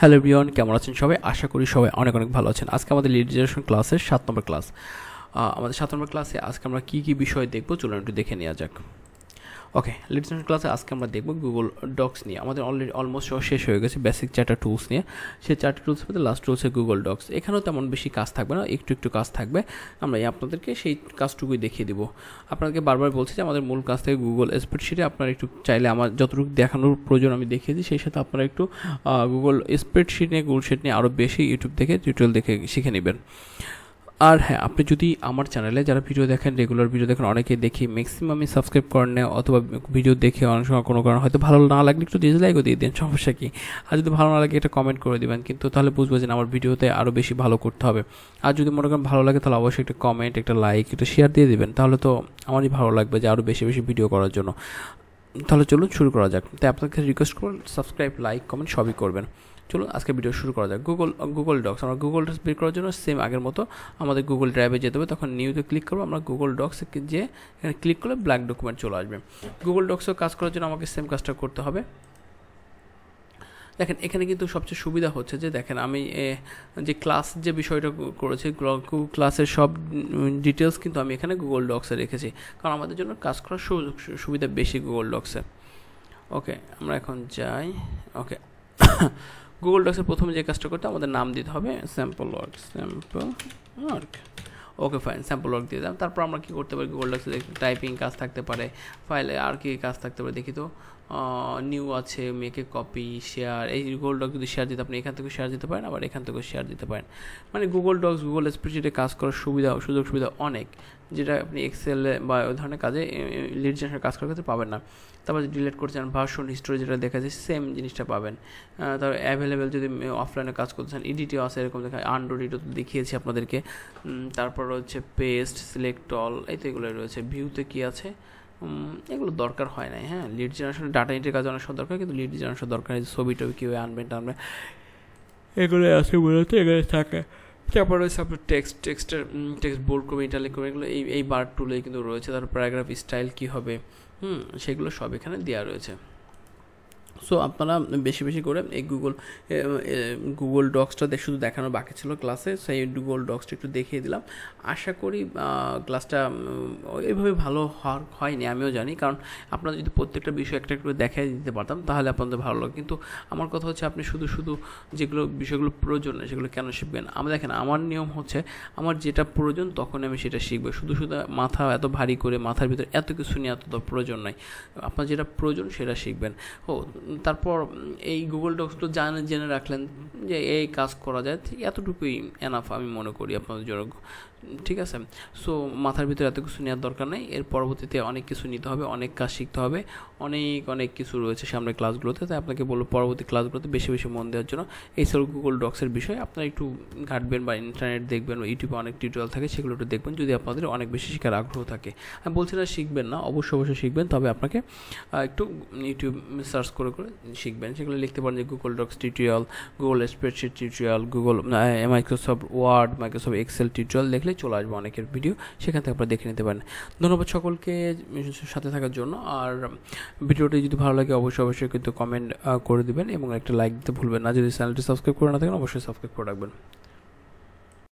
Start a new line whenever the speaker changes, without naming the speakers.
Hello everyone, কেমন আছেন সবাই? আশা করি সবাই অনেক অনেক ভালো আছেন। আজকে আমাদের লিড জেনারেশন ক্লাসের 7 নম্বর ক্লাস। আমাদের 7 নম্বর ক্লাসে আজকে আমরা কী কী বিষয় দেখব চলুন একটু দেখে নেওয়া যাক। ওকে, লিড জেনারেশন ক্লাসে আজকে আমরা দেখব গুগল ডক্স নিয়ে। আমাদের অলমোস্ট শেষ হয়ে গেছে বেসিক 4টা টুলস নিয়ে। সেই 4টা টুলসের মধ্যে লাস্ট টুলস গুগল ডক্স। এখানেও তেমন বেশি কাজ থাকবে না, একটু একটু কাজ থাকবে। আমরা আপনাদেরকে সেই কাজটুকুই দেখিয়ে দেবো। আপনাদেরকে বারবার বলছি যে আমাদের মূল কাজ থেকে গুগল স্প্রেডশিটে আপনারা একটু চাইলে আমার যতটুকু দেখানোর প্রয়োজন আমি দেখিয়ে দিই, সেই সাথে আপনারা একটু গুগল স্প্রেডশিট নিয়ে গুগল শিট নিয়ে আরও বেশি ইউটিউব থেকে টিউটোরিয়াল দেখে শিখে নেবেন। আর হ্যাঁ, আপনি যদি আমার চ্যানেলে যারা ভিডিও দেখেন, রেগুলার ভিডিও দেখেন, অনেকে দেখি ম্যাক্সিমামই সাবস্ক্রাইব করেন না, অথবা ভিডিও দেখে অনেক সময় কোনো কারণে হয়তো ভালো না লাগলে একটু ডিসলাইকও দিয়ে দেন, সমস্যা কি? আর যদি ভালো না লাগে একটা কমেন্ট করে দেবেন, কিন্তু তাহলে বুঝবো যে আমার ভিডিওতে আরও বেশি ভালো করতে হবে। আর যদি মনে করেন ভালো লাগে তাহলে অবশ্যই একটা কমেন্ট, একটা লাইক, একটা শেয়ার দিয়ে দেবেন, তাহলে তো আমারই ভালো লাগবে যে আরও বেশি বেশি ভিডিও করার জন্য। তাহলে চলুন শুরু করা যাক। তাই আপনাকে রিকোয়েস্ট করুন সাবস্ক্রাইব, লাইক, কমেন্ট সবই করবেন। চলুন আজকে ভিডিও শুরু করা যাক। Google Docs. আমরা গুগল ডক্স বের করার জন্য সেম আগের মতো আমাদের গুগল ড্রাইভে যেতে হবে, তখন নিউতে ক্লিক করবো। আমরা গুগল ডক্সে যে এখানে ক্লিক করলে ব্ল্যাক ডকুমেন্ট চলে আসবে। গুগল ডক্সেও কাজ করার জন্য আমাকে সেম কাজটা করতে হবে। দেখেন এখানে কিন্তু সবচেয়ে সুবিধা হচ্ছে যে দেখেন আমি যে ক্লাস যে বিষয়টা করেছি, ক্লাসের সব ডিটেলস কিন্তু আমি এখানে গুগল ডক্সে রেখেছি, কারণ আমাদের জন্য কাজ করার সুবিধা বেশি গুগল ডক্সে। ওকে, আমরা এখন যাই। ওকে, গুগল ডক্সের প্রথমে যে কাজটা করতে আমাদের নাম দিতে হবে sample work. Okay fine, sample work দিয়ে দিলাম। তারপর আমরা কী করতে পারি, গুগল ডক্সে টাইপিং কাজ থাকতে পারে, ফাইলে আর কি কাজ থাকতে পারে দেখি তো। নিউ আছে, মেকে কপি, শেয়ার। এই গুগল ডক্স যদি শেয়ার দিতে, আপনি এখান থেকে শেয়ার দিতে পারেন, আবার এখান থেকেও শেয়ার দিতে পারেন। মানে গুগল ডক্স, গুগল স্প্রেডশিটে কাজ করার সুযোগ সুবিধা অনেক, যেটা আপনি এক্সেলে বা ওই ধরনের কাজে লিড জেনারেশনের কাজ করার ক্ষেত্রে পাবেন না। তারপর যদি ডিলিট করতে চান, ভার্সন হিস্টোরি যেটা দেখা যায় সেম জিনিসটা পাবেন। তারপর অ্যাভেলেবেল যদি অফলাইনে কাজ করতে চান, এডিটিও আছে এরকম দেখা, আন্ডু এডিটও তো দেখিয়েছি আপনাদেরকে। তারপর হচ্ছে পেস্ট, সিলেক্ট অল, এই তো এগুলো রয়েছে। ভিউতে কী আছে, এগুলো দরকার হয় না। হ্যাঁ, লিড জেনারেশন ডাটা এন্ট্রির কাজ অনেক সময় দরকার, কিন্তু লিড জেনারেশন দরকার নেই। ছবি টবি কীভাবে আনবেন টানবেন এগুলো আছে মূলত, এগুলো থাকে। তারপর রয়েছে আপনার টেক্সট বোল্ড করবে, ইটালিক করবে, এগুলো এই বার টুলেই কিন্তু রয়েছে। তারপর প্যারাগ্রাফ স্টাইল কী হবে, সেগুলো সব এখানে দেওয়া রয়েছে। সো আপনারা বেশি বেশি করে এই গুগল ডক্সটা শুধু দেখানো বাকি ছিল ক্লাসে, সেই গুগল ডক্সটা একটু দেখিয়ে দিলাম। আশা করি ক্লাসটা এইভাবে ভালো হয়নি, আমিও জানি, কারণ আপনারা যদি প্রত্যেকটা বিষয় একটা করে দেখাই দিতে পারতাম তাহলে আপনাদের ভালো লাগে। কিন্তু আমার কথা হচ্ছে আপনি শুধু যেগুলো বিষয়গুলো প্রয়োজন না সেগুলো কেন শিখবেন? দেখেন, আমার নিয়ম হচ্ছে আমার যেটা প্রয়োজন তখন আমি সেটা শিখবো। শুধু মাথা এত ভারী করে মাথার ভিতরে এত কিছু নিয়ে এত প্রয়োজন নাই। আপনার যেটা প্রয়োজন সেটা শিখবেন। তারপর এই গুগল ডক্সগুলো জেনে রাখলেন যে এই কাজ করা যায়, ঠিক এতটুকুই এনাফ আমি মনে করি আপনাদের জন্য, ঠিক আছে? সো মাথার ভিতরে এত কিছু নেওয়ার দরকার নেই। এর পরবর্তীতে অনেক কিছু নিতে হবে, অনেক কাজ শিখতে হবে, অনেক কিছু রয়েছে সামনে ক্লাসগুলোতে। তাই আপনাকে বলবো পরবর্তী ক্লাসগুলোতে বেশি বেশি মন দেওয়ার জন্য। এই সব গুগল ডক্সের বিষয়ে আপনারা একটু ঘাটবেন বা ইন্টারনেট দেখবেন বা ইউটিউবে অনেক টিউটোরিয়াল থাকে, সেগুলো একটু দেখবেন যদি আপনাদের অনেক বেশি শেখার আগ্রহ থাকে। আমি বলছি না শিখবেন না, অবশ্যই শিখবেন, তবে আপনাকে একটু ইউটিউব সার্চ করে শিখবেন। সেগুলো লিখতে পারেন যে Google Docs tutorial, Google spreadsheet tutorial, Google Microsoft Word, Microsoft Excel tutorial দেখলে চলে আসবে অনেকের ভিডিও, সেখান থেকে আপনারা দেখে নিতে পারেন। ধন্যবাদ সকলকে সাথে থাকার জন্য। আর ভিডিওটি যদি ভালো লাগে অবশ্যই কিন্তু কমেন্ট করে দিবেন এবং একটা লাইক দিতে ভুলবেন না। যদি চ্যানেলটি সাবস্ক্রাইব করে না থাকেন অবশ্যই সাবস্ক্রাইব করে রাখবেন।